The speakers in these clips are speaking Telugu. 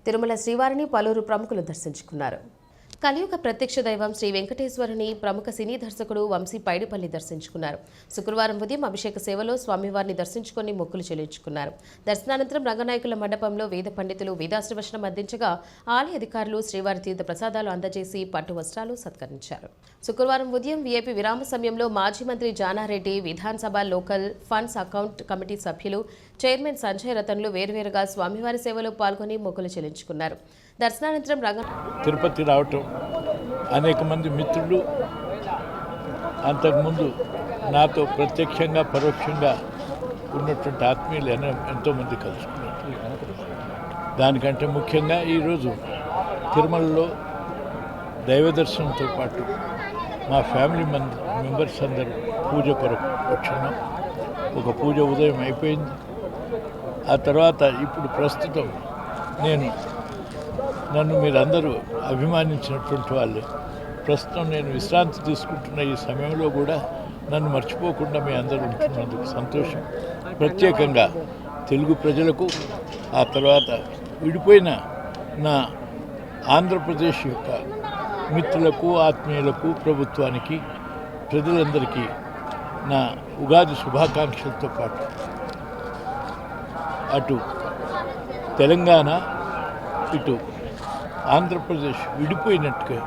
తిరుమల శ్రీవారిని పలువురు ప్రముఖులు దర్శించుకున్నారు. కలియుగ ప్రత్యక్ష దైవం శ్రీ వెంకటేశ్వరుని ప్రముఖ సినీ దర్శకుడు వంశీ పైడిపల్లి దర్శించుకున్నారు. శుక్రవారం ఉదయం అభిషేక సేవలో స్వామివారిని దర్శించుకుని మొక్కులు చెల్లించుకున్నారు. దర్శనానంతరం రంగనాయకుల మండపంలో వేద పండితులు వేదాశ్రవచనం అందించగా ఆలయ అధికారులు శ్రీవారి తీర్థ ప్రసాదాలు అందజేసి పట్టు వస్త్రాలు సత్కరించారు. శుక్రవారం ఉదయం వీఐపీ విరామ సమయంలో మాజీ మంత్రి జానారెడ్డి, విధానసభ లోకల్ ఫండ్స్ అకౌంట్ కమిటీ సభ్యులు, చైర్మన్ సంజయ్ రతన్లు వేర్వేరుగా స్వామివారి సేవలో పాల్గొని మొక్కులు చెల్లించుకున్నారు. దర్శనానంతరం తిరుపతి రావటం అనేక మంది మిత్రులు అంతకుముందు నాతో ప్రత్యక్షంగా పరోక్షంగా ఉన్నటువంటి ఆత్మీయులు ఎంతోమంది కలుసుకున్నారు. దానికంటే ముఖ్యంగా ఈరోజు తిరుమలలో దైవ దర్శనంతో పాటు మా ఫ్యామిలీ మెంబర్స్ అందరూ పూజ కొరకు వచ్చున్నాం. ఒక పూజ ఉదయం అయిపోయింది. ఆ తర్వాత ఇప్పుడు ప్రస్తుతం నన్ను మీరందరూ అభిమానించినటువంటి వాళ్ళే. ప్రస్తుతం నేను విశ్రాంతి తీసుకుంటున్న ఈ సమయంలో కూడా నన్ను మర్చిపోకుండా మీ అందరూ ఉంటున్నందుకు సంతోషం. ప్రత్యేకంగా తెలుగు ప్రజలకు, ఆ తర్వాత విడిపోయిన నా ఆంధ్రప్రదేశ్ యొక్క మిత్రులకు, ఆత్మీయులకు, ప్రభుత్వానికి, ప్రజలందరికీ నా ఉగాది శుభాకాంక్షలతో పాటు అటు తెలంగాణ, ఇటు ఆంధ్రప్రదేశ్ విడిపోయినట్టుగా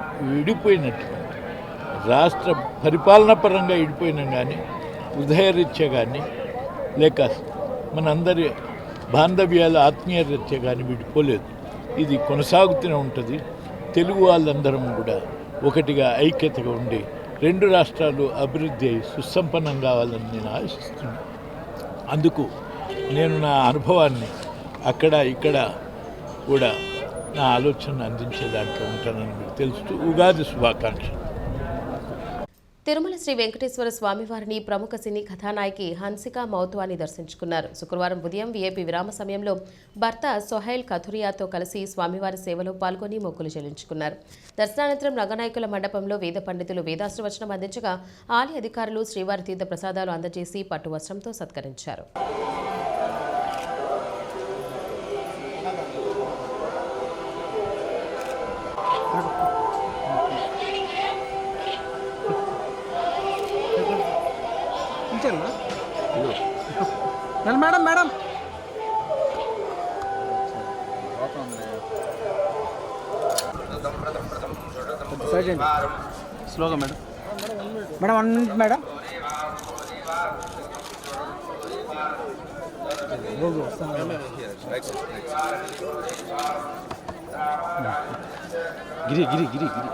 రాష్ట్ర పరిపాలనా పరంగా విడిపోయినా కానీ, హృదయరీత్యా కానీ, లేక మనందరి బాంధవ్యాల ఆత్మీయ రీత్యా కానీ విడిపోలేదు. ఇది కొనసాగుతూనే ఉంటుంది. తెలుగు వాళ్ళందరం కూడా ఒకటిగా ఐక్యతగా ఉండి రెండు రాష్ట్రాలు అభివృద్ధి అయి సుసంపన్నం కావాలని నేను ఆశిస్తున్నాను. అందుకు నేను నా అనుభవాన్ని అక్కడ ఇక్కడ కూడా నా ఆలోచన అందించే దాంట్లో ఉంటానని మీకు తెలుస్తూ ఉగాది శుభాకాంక్షలు. తిరుమల శ్రీ వెంకటేశ్వర స్వామివారిని ప్రముఖ సినీ కథానాయకి హన్సికా మౌత్వాని దర్శించుకున్నారు. శుక్రవారం ఉదయం వీఐపీ విరామ సమయంలో భర్త సోహైల్ కథురియాతో కలిసి స్వామివారి సేవలో పాల్గొని మొక్కులు చెల్లించుకున్నారు. దర్శనానంతరం రంగనాయకుల మండపంలో వేద పండితులు వేదాశ్రవచనం అందించగా ఆలయ అధికారులు శ్రీవారి తీర్థ ప్రసాదాలు అందజేసి పట్టు వస్త్రంతో సత్కరించారు. మేడం మేడం స్లోగా మేడం మేడం 1 minute మేడం. గిరి గిరి గిరి గిరి